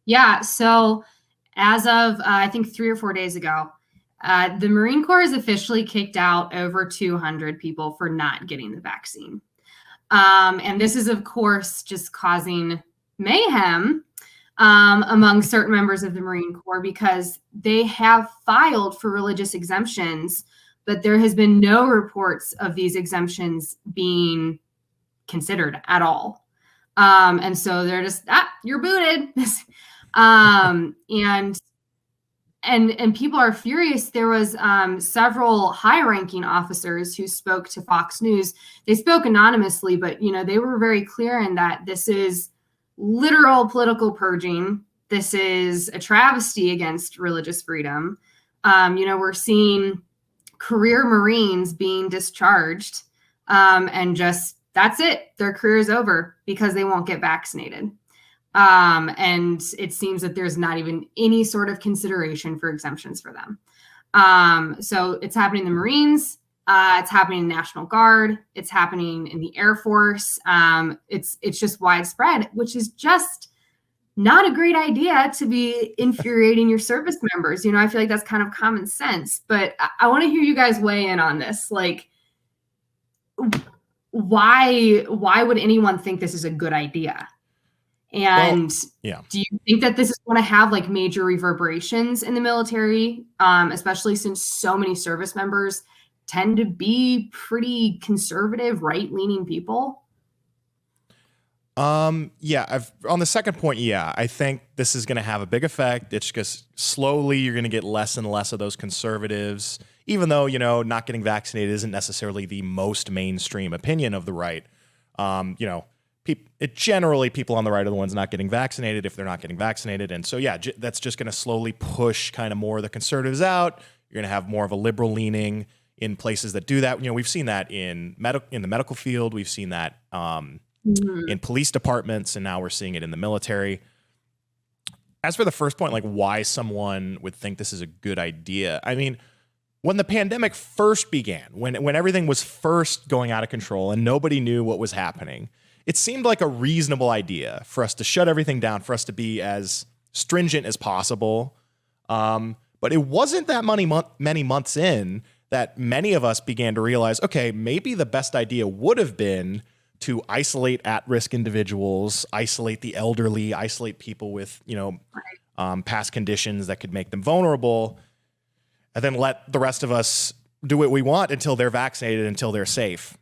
Yeah. So as of, I think 3 or 4 days ago, the Marine Corps has officially kicked out over 200 people for not getting the vaccine. And this is, of course, just causing mayhem among certain members of the Marine Corps because they have filed for religious exemptions, but there has been no reports of these exemptions being considered at all. And so they're just, you're booted. And people are furious. There was several high-ranking officers who spoke to Fox News. They spoke anonymously, but they were very clear in that this is literal political purging. This is a travesty against religious freedom. We're seeing career Marines being discharged, and just that's it. Their career is over because they won't get vaccinated. And it seems that there's not even any sort of consideration for exemptions for them. So it's happening in the Marines. It's happening in the National Guard. It's happening in the Air Force. It's just widespread, which is just not a great idea to be infuriating your service members. I feel like that's kind of common sense, but I want to hear you guys weigh in on this. Like, why would anyone think this is a good idea? And do you think that this is going to have like major reverberations in the military, especially since so many service members tend to be pretty conservative, right-leaning people? On the second point, I think this is going to have a big effect. It's just slowly you're going to get less and less of those conservatives, even though, not getting vaccinated isn't necessarily the most mainstream opinion of the right. Generally people on the right are the ones not getting vaccinated if they're not getting vaccinated. And so, that's just going to slowly push kind of more of the conservatives out. You're going to have more of a liberal leaning in places that do that. We've seen that in the medical field. We've seen that in police departments, and now we're seeing it in the military. As for the first point, like why someone would think this is a good idea, I mean, when the pandemic first began, when everything was first going out of control and nobody knew what was happening, it seemed like a reasonable idea for us to shut everything down, for us to be as stringent as possible. But it wasn't that many months in that many of us began to realize, okay, maybe the best idea would have been to isolate at-risk individuals, isolate the elderly, isolate people with, past conditions that could make them vulnerable, and then let the rest of us do what we want until they're vaccinated, until they're safe.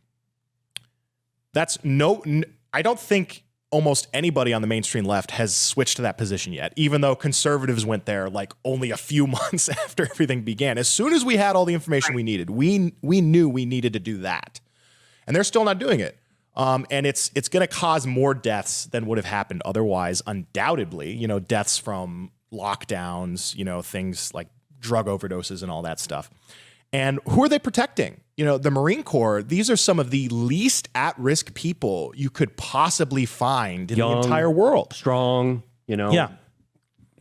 I don't think almost anybody on the mainstream left has switched to that position yet, even though conservatives went there like only a few months after everything began. As soon as we had all the information we needed, we knew we needed to do that. And they're still not doing it. And it's going to cause more deaths than would have happened otherwise, undoubtedly. Deaths from lockdowns, things like drug overdoses and all that stuff. And who are they protecting? The Marine Corps, these are some of the least at-risk people you could possibly find in the entire world. Strong,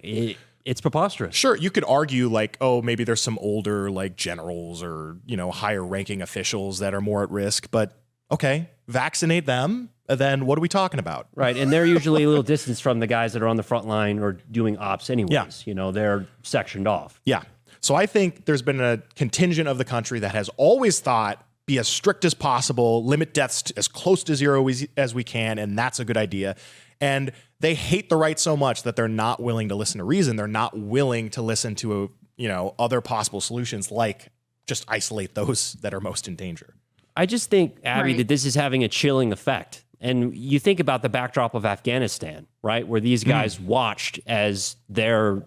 it's preposterous. Sure, you could argue like, oh, maybe there's some older like generals or, higher ranking officials that are more at risk, but okay, vaccinate them. And then what are we talking about? Right, and they're usually a little distance from the guys that are on the front line or doing ops anyways. Yeah. They're sectioned off. Yeah. So I think there's been a contingent of the country that has always thought be as strict as possible, limit deaths to as close to zero as we can, and that's a good idea. And they hate the right so much that they're not willing to listen to reason. They're not willing to listen to other possible solutions, like just isolate those that are most in danger. I just think, Abby, that this is having a chilling effect. And you think about the backdrop of Afghanistan, right, where these guys watched as their,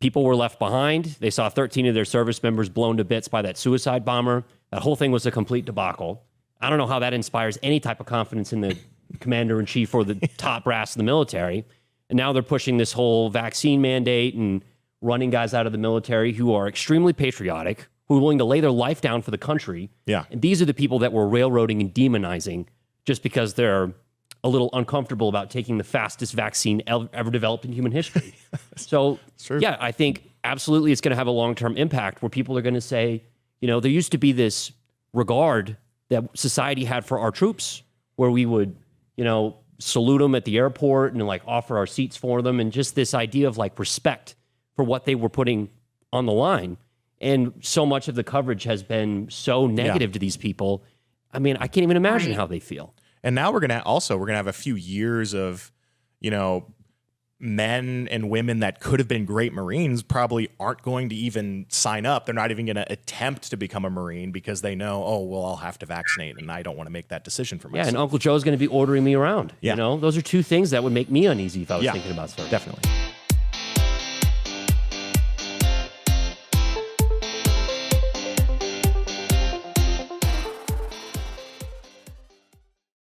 people were left behind. They saw 13 of their service members blown to bits by that suicide bomber. That whole thing was a complete debacle. I don't know how that inspires any type of confidence in the commander-in-chief or the top brass of the military. And now they're pushing this whole vaccine mandate and running guys out of the military who are extremely patriotic, who are willing to lay their life down for the country. Yeah. And these are the people that we're railroading and demonizing just because they're a little uncomfortable about taking the fastest vaccine ever developed in human history. So, I think absolutely it's going to have a long-term impact where people are going to say, there used to be this regard that society had for our troops where we would, salute them at the airport and like offer our seats for them, and just this idea of like respect for what they were putting on the line. And so much of the coverage has been so negative to these people. I mean, I can't even imagine how they feel. And now we're gonna have a few years of, men and women that could have been great Marines probably aren't going to even sign up. They're not even going to attempt to become a Marine because they know, oh, well, I'll have to vaccinate, and I don't want to make that decision for myself. Yeah, and Uncle Joe's going to be ordering me around. Those are two things that would make me uneasy if I was thinking about starting. Definitely.